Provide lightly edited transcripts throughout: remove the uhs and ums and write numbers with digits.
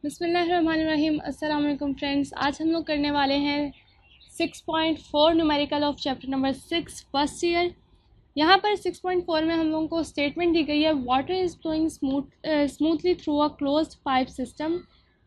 बिस्मिल्लाहिर्रहमानिर्रहीम। अस्सलाम वालेकुम फ्रेंड्स। आज हम लोग करने वाले हैं 6.4 numerical of chapter number 6 first year. यहाँ पर 6.4 में हम लोगों को स्टेटमेंट दी गई है, water is flowing smoothly through a closed pipe system.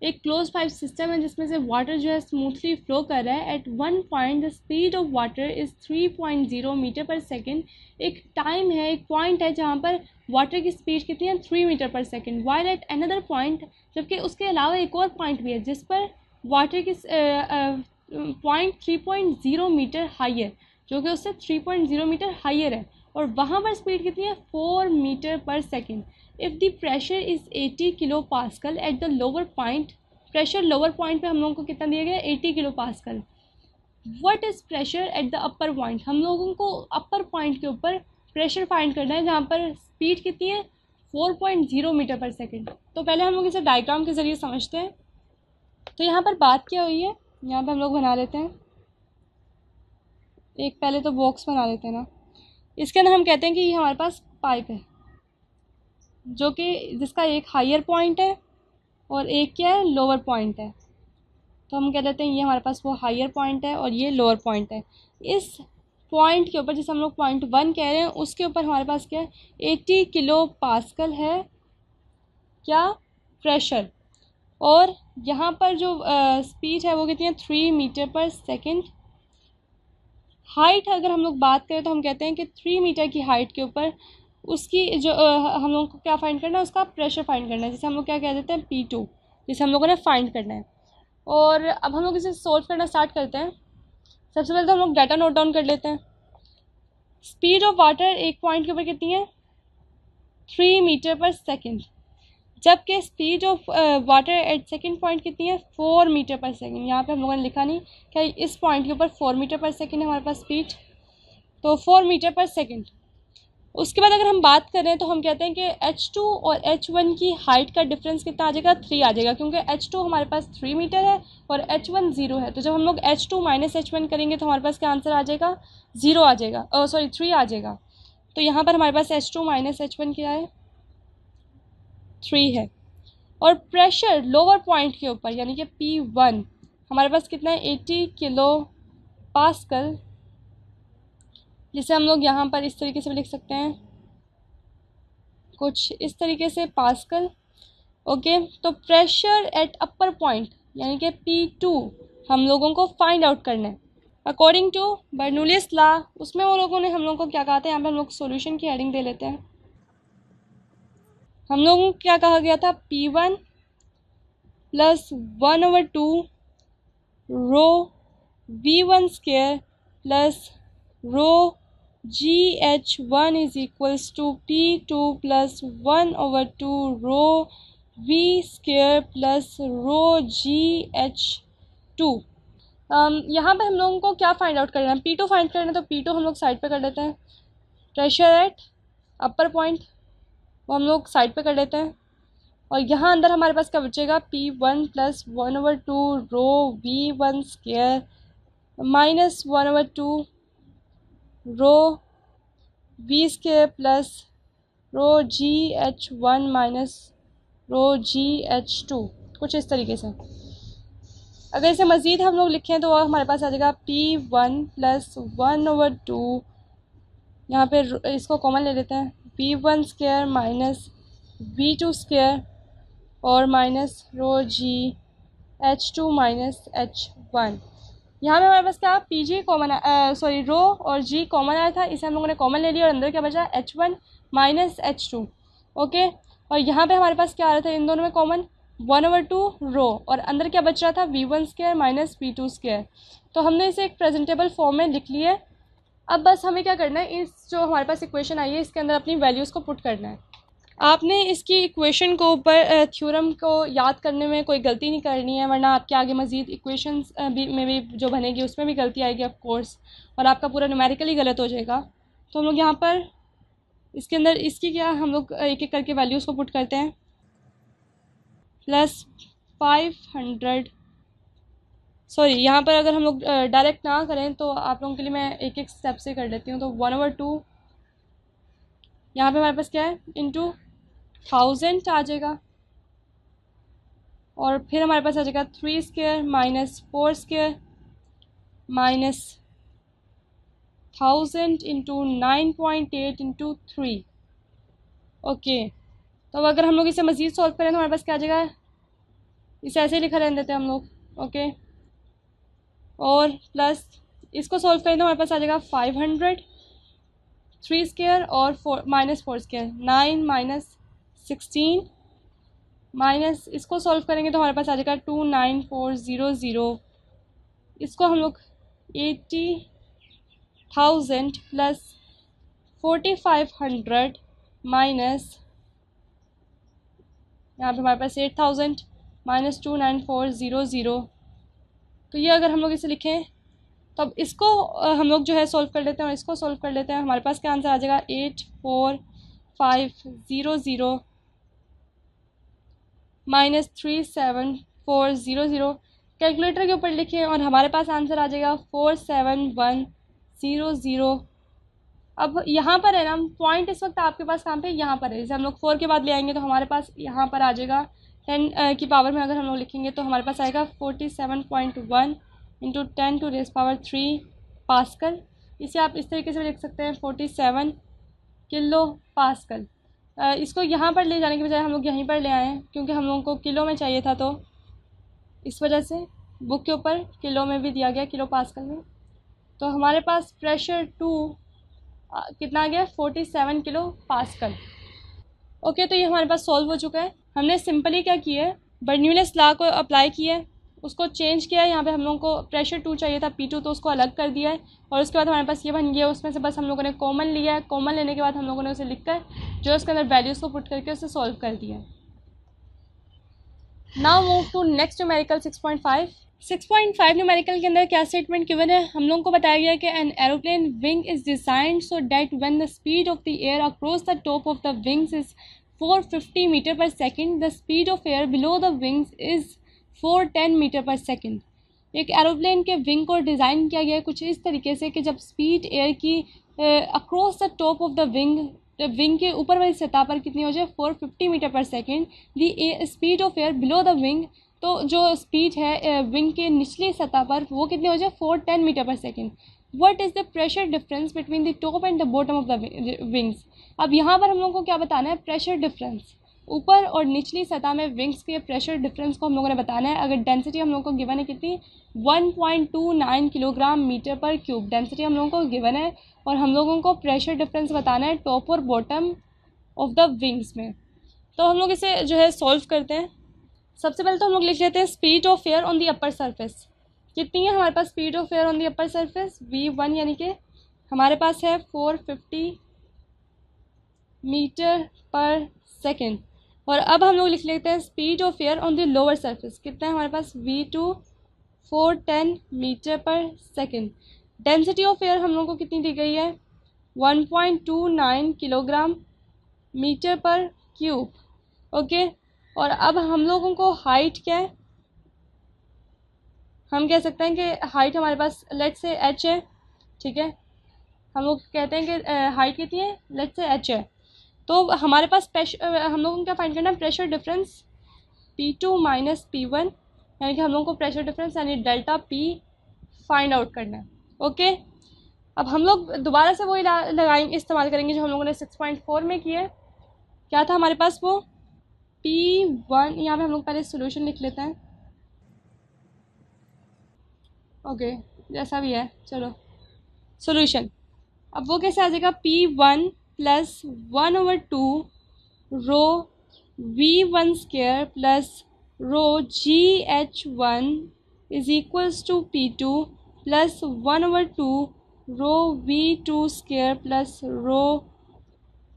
एक क्लोज पाइप सिस्टम है जिसमें से वाटर जो है स्मूथली फ्लो कर रहा है। At one point the speed of water is 3.0 metre per second. एक टाइम है, एक पॉइंट है जहाँ पर वाटर की स्पीड कितनी है, 3 metre per second. While at another point, जबकि उसके अलावा एक और पॉइंट भी है जिस पर वाटर की पॉइंट 3.0 मीटर हाइयर, जो कि उससे 3.0 मीटर हाइयर है, और वहाँ पर स्पीड कितनी है, 4 metre per second. If the pressure is 80 kilo pascal at the lower point, pressure lower point पे हम लोगों को कितना दिया गया है, 80 kilo pascal. What is pressure at the upper point, हम लोगों को अपर पॉइंट के ऊपर प्रेशर फाइंड करना है जहाँ पर स्पीड कितनी है, 4.0 मीटर पर सेकेंड। तो पहले हम लोग इसे डायग्राम के ज़रिए समझते हैं। तो यहाँ पर बात क्या हुई है, यहाँ पर हम लोग बना लेते हैं एक, पहले तो बॉक्स बना लेते हैं ना। इसके अंदर हम कहते हैं कि ये हमारे पास पाइप है जो कि जिसका एक हायर पॉइंट है और एक क्या है, लोअर पॉइंट है। तो हम कह देते हैं ये हमारे पास वो हायर पॉइंट है और ये लोअर पॉइंट है। इस पॉइंट के ऊपर, जिसे हम लोग पॉइंट 1 कह रहे हैं, उसके ऊपर हमारे पास क्या है, 80 किलो पास्कल है क्या, प्रेशर। और यहाँ पर जो स्पीड है वो कितनी है, 3 मीटर पर सेकेंड। हाइट अगर हम लोग बात करें तो हम कहते हैं कि 3 मीटर की हाइट के ऊपर उसकी जो हम लोग को क्या फाइंड करना है, उसका प्रेशर फाइंड करना है, जिसे हम लोग क्या कह देते हैं, P2, जिसे हम लोगों ने फाइंड करना है। और अब हम लोग इसे सोल्व करना स्टार्ट करते हैं। सबसे पहले तो हम लोग डाटा नोट डाउन कर लेते हैं। स्पीड ऑफ वाटर एक पॉइंट के ऊपर कितनी है, 3 मीटर पर सेकेंड, जबकि speed of water at second point कितनी है, 4 मीटर पर सेकेंड। यहाँ पे हम लोगों ने लिखा नहीं क्या, इस पॉइंट के ऊपर 4 मीटर पर सेकेंड है हमारे पास स्पीड, तो 4 मीटर पर सेकेंड। उसके बाद अगर हम बात करें तो हम कहते हैं कि H2 और H1 की हाइट का डिफरेंस कितना आ जाएगा, 3 आ जाएगा, क्योंकि H2 हमारे पास 3 मीटर है और H1 0 है। तो जब हम लोग H2 माइनस H1 करेंगे तो हमारे पास क्या आंसर आ जाएगा, 0 आ जाएगा, सॉरी 3 आ जाएगा। तो यहाँ पर हमारे पास H2 माइनस H1 क्या है, 3 है। और प्रेशर लोअर पॉइंट के ऊपर यानी कि P1 हमारे पास कितना है, 80 किलो पास्कल, जिसे हम लोग यहाँ पर इस तरीके से भी लिख सकते हैं, कुछ इस तरीके से, पास्कल। ओके, तो प्रेशर एट अपर पॉइंट यानी कि P2 हम लोगों को फाइंड आउट करना है अकॉर्डिंग टू बर्नौलीज लॉ। उसमें वो लोगों ने हम लोगों को क्या कहा था, यहाँ पे हम लोग सॉल्यूशन की हेडिंग दे लेते हैं। हम लोगों को क्या कहा गया था, P1 plus 1/2 rho V1 square plus rho GH1 is equals to P2 plus 1/2 rho V square plus rho GH2। यहाँ पे हम लोगों को क्या फाइंड आउट करना है, P2 फाइंड करना है, तो P2 हम लोग साइड पे कर लेते हैं। प्रेशर एट अपर पॉइंट वो हम लोग साइड पे कर लेते हैं। और यहाँ अंदर हमारे पास क्या बचेगा, P1 plus 1/2 rho V1 square minus 1/2 rho V square plus rho GH1 minus rho GH2, कुछ इस तरीके से। अगर इसे मज़ीद हम लोग लिखें तो हमारे पास आ जाएगा P1 प्लस 1/2, यहाँ पे इसको कॉमन ले लेते हैं, V1 square minus V2 square और minus rho GH2 minus H1। यहाँ पे हमारे पास क्या, PG कॉमन, सॉरी रो और G कॉमन आया था, इसे हम लोगों ने कॉमन ले लिया और अंदर क्या बचा, H1 माइनस H2। ओके, और यहाँ पे हमारे पास क्या आ रहा था इन दोनों में कॉमन, 1/2 रो, और अंदर क्या बच रहा था, V1 square minus V2 square. तो हमने इसे एक प्रेजेंटेबल फॉर्म में लिख लिया है। अब बस हमें क्या करना है, इस जो हमारे पास इक्वेशन आई है इसके अंदर अपनी वैल्यूज़ को पुट करना है। आपने इसकी इक्वेशन को ऊपर थ्योरम को याद करने में कोई गलती नहीं करनी है, वरना आपके आगे मज़ीद इक्वेशंस में भी जो बनेगी उसमें भी गलती आएगी ऑफ कोर्स, और आपका पूरा न्यूमेरिकली गलत हो जाएगा। तो हम लोग यहाँ पर इसके अंदर इसकी क्या, हम लोग एक एक करके वैल्यूज़ को पुट करते हैं। प्लस 500, सॉरी यहाँ पर अगर हम लोग डायरेक्ट ना करें तो आप लोगों के लिए मैं एक एक स्टेप से कर लेती हूँ। तो 1/2 यहाँ पे हमारे पास क्या है, इंटू 1000 आ जाएगा, और फिर हमारे पास आ जाएगा 3 square minus 4 square minus 1000 into 9.8 into 3। Okay, तो अब अगर हम लोग इसे मज़ीद सॉल्व करें तो हमारे पास क्या आ जाएगा, इसे ऐसे लिखा रहने देते हैं हम लोग। ओके, और प्लस इसको सॉल्व करें तो हमारे पास आ जाएगा 500 3 स्क्वायर और 4 माइनस 4 स्क्वायर 9 माइनस 16 माइनस इसको सॉल्व करेंगे तो हमारे पास आ जाएगा 29400। इसको हम लोग 80,000 प्लस 4500 माइनस यहाँ पे हमारे पास 8000 माइनस 29400। तो ये अगर हम लोग इसे लिखें तो अब इसको हम लोग जो है सॉल्व कर लेते हैं और इसको सॉल्व कर लेते हैं। हमारे पास क्या आंसर आ जाएगा 84500 माइनस 37400। कैलकुलेटर के ऊपर लिखें और हमारे पास आंसर आ जाएगा 47100। अब यहाँ पर है ना, पॉइंट इस वक्त आपके पास कहाँ पे, यहाँ पर है। जैसे हम लोग 4 के बाद ले आएंगे तो हमारे पास यहाँ पर आ जाएगा 10 की पावर में अगर हम लोग लिखेंगे तो हमारे पास आएगा 47.1 into 10 to raise power 3 pascal. इसे आप इस तरीके से लिख सकते हैं 47 किलो पास्कल। इसको यहाँ पर ले जाने के बजाय हम लोग यहीं पर ले आए हैं क्योंकि हम लोगों को किलो में चाहिए था, तो इस वजह से बुक के ऊपर किलो में भी दिया गया, किलो पास्कल में। तो हमारे पास प्रेशर 2 कितना आ गया 47 किलो पास्कल। ओके, तो ये हमारे पास सॉल्व हो चुका है। हमने सिंपली क्या किया है, बर्नौलीस लॉ को अप्लाई किया है, उसको चेंज किया है। यहाँ पे हम लोगों को प्रेशर 2 चाहिए था P2, तो उसको अलग कर दिया है और उसके बाद हमारे पास ये बन गया। उसमें से बस हम लोगों ने कॉमन लिया है। कॉमन लेने के बाद हम लोगों ने उसे लिख कर जो उसके अंदर वैल्यूज़ को पुट करके उसे सॉल्व कर दिया है। Now move to next numerical 6.5। 6.5 numerical के अंदर क्या स्टेटमेंट गिवन है, हम लोगों को बताया गया है कि an aeroplane wing is designed so that when the speed of the air across the top of the wings is 450 metre per second, the speed of air below the wings is 410 metre per second. एक aeroplane के wing को design किया गया है कुछ इस तरीके से कि जब स्पीड एयर की across the top of the wing के ऊपर वाली सतह पर कितनी हो जाए 450 metre per second, the speed of air below the wing, तो जो स्पीड है विंग के निचली सतह पर वो कितनी हो जाए 410 metre per second. What is the pressure difference between the top and the bottom of the wings. अब यहाँ पर हम लोगों को क्या बताना है, प्रेशर डिफरेंस, ऊपर और निचली सतह में विंग्स के प्रेशर डिफरेंस को हम लोगों ने बताना है। अगर डेंसिटी हम लोगों को गिवन है कितनी 1.29 किलोग्राम मीटर पर क्यूब डेंसिटी हम लोगों को गिवन है, और हम लोगों को प्रेशर डिफरेंस बताना है टॉप और बॉटम ऑफ द विंग्स में। तो हम लोग इसे जो है सॉल्व करते हैं। सबसे पहले तो हम लोग लिख लेते हैं speed of air on the upper surface. कितनी है हमारे पास speed of air on the upper surface, V1 यानी कि हमारे पास है 450 मीटर पर सेकेंड। और अब हम लोग लिख लेते हैं speed of air on the lower surface. कितना है हमारे पास V2 410 metre per second. Density of air हम लोग को कितनी दी गई है 1.29 किलोग्राम मीटर पर क्यूब। ओके, और अब हम लोगों को हाइट क्या है, हम कह सकते हैं कि हाइट हमारे पास लेट से h है। ठीक है, हम लोग कहते हैं कि हाइट कितनी है, लेट से h है। तो हमारे पास हम लोगों को क्या फाइंड करना है, pressure difference P2 minus P1, यानी कि हम लोगों को प्रेशर डिफरेंस यानी डेल्टा P फाइंड आउट करना है। ओके, अब हम लोग दोबारा से वही लगाएंगे, इस्तेमाल करेंगे जो हम लोगों ने 6.4 में किया है। क्या था हमारे पास वो P1, यहाँ पे हम लोग पहले सोल्यूशन लिख लेते हैं। ओके, जैसा भी है चलो सोल्यूशन। अब वो कैसे आ जाएगा P1 plus 1/2 rho V1 square plus rho GH1 is equals to P2 plus 1/2 rho V2 square plus rho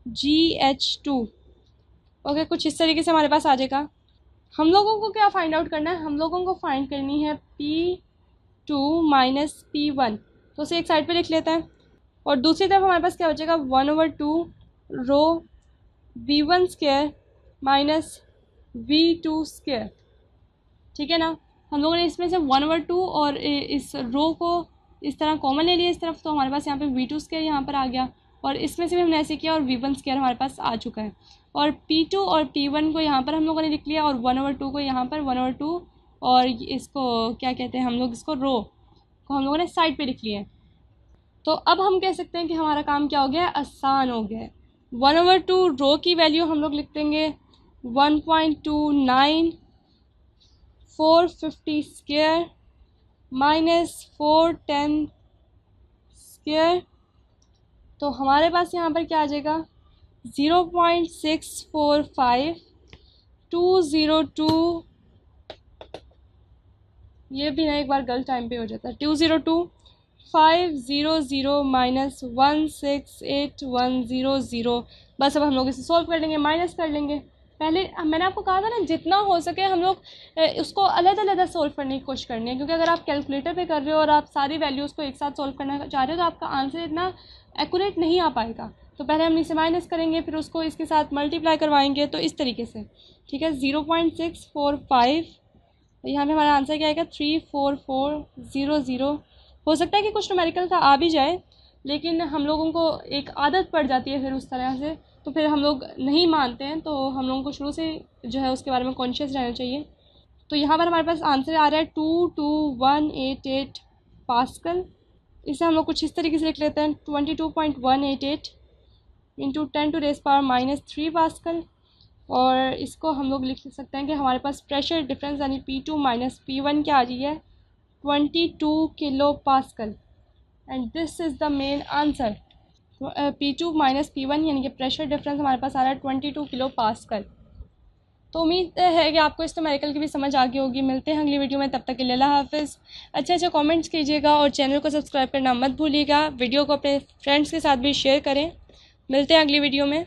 GH2। Okay, कुछ इस तरीके से हमारे पास आ जाएगा। हम लोगों को क्या फाइंड आउट करना है, हम लोगों को फाइंड करनी है P2 माइनस P1। तो उसे एक साइड पे लिख लेते हैं और दूसरी तरफ हमारे पास क्या बचेगा 1/2 rho V1 square minus V2 square. ठीक है ना, हम लोगों ने इसमें से 1/2 और इस रो को इस तरह कॉमन ले लिया इस तरफ, तो हमारे पास यहाँ पे V2 स्क्वायर यहाँ पर आ गया, और इसमें से भी हमने ऐसे किया और V1 स्क्वायर हमारे पास आ चुका है। और P2 और P1 को यहाँ पर हम लोगों ने लिख लिया, और 1/2 को यहाँ पर 1/2, और इसको क्या कहते हैं हम लोग, इसको रो को हम लोगों ने साइड पे लिख लिया है। तो अब हम कह सकते हैं कि हमारा काम क्या हो गया, आसान हो गया है। 1/2 रो की वैल्यू हम लोग लिख देंगे 1.29450 स्क्वायर माइनस 410 स्क्वायर। तो हमारे पास यहाँ पर क्या आ जाएगा, 0.645202, ये भी ना एक बार गलत टाइम पे हो जाता है, 202500 माइनस 168,100। बस अब हम लोग इसे सॉल्व कर लेंगे, माइनस कर लेंगे। पहले मैंने आपको कहा था ना, जितना हो सके हम लोग उसको अलग अलग सॉल्व करने की कोशिश करनी है, क्योंकि अगर आप कैलकुलेटर पे कर रहे हो और आप सारी वैल्यूज़ को एक साथ सॉल्व करना चाह रहे हो तो आपका आंसर इतना एक्यूरेट नहीं आ पाएगा। तो पहले हम इसे माइनस करेंगे, फिर उसको इसके साथ मल्टीप्लाई करवाएंगे, तो इस तरीके से, ठीक है। 0.645, यहाँ पे हमारा आंसर क्या आएगा, 34400। हो सकता है कि कुछ न्यूमेरिकल का आ भी जाए, लेकिन हम लोगों को एक आदत पड़ जाती है फिर उस तरह से, तो फिर हम लोग नहीं मानते हैं। तो हम लोगों को शुरू से जो है उसके बारे में कॉन्शियस रहना चाहिए। तो यहाँ पर हमारे पास आंसर आ रहा है 22188 पास्कल। इसे हम लोग कुछ इस तरीके से लिख लेते हैं, 22.188 इंटू 10⁻³ पास्कल। और इसको हम लोग लिख सकते हैं कि हमारे पास प्रेशर डिफरेंस यानी P2 माइनस P1 क्या आ रही है, 22 kilo pascal. And this is the main answer. P2 minus P1 यानी कि प्रेशर डिफरेंस हमारे पास आ रहा है 22 किलो पास्कल। तो उम्मीद है कि आपको इस न्यूमेरिकल की भी समझ आ गई होगी। मिलते हैं अगली वीडियो में, तब तक के लिए अल्लाह हाफ़िज़। अच्छा कमेंट्स कीजिएगा और चैनल को सब्सक्राइब करना मत भूलिएगा। वीडियो को अपने फ्रेंड्स के साथ भी शेयर करें। मिलते हैं अगली वीडियो में।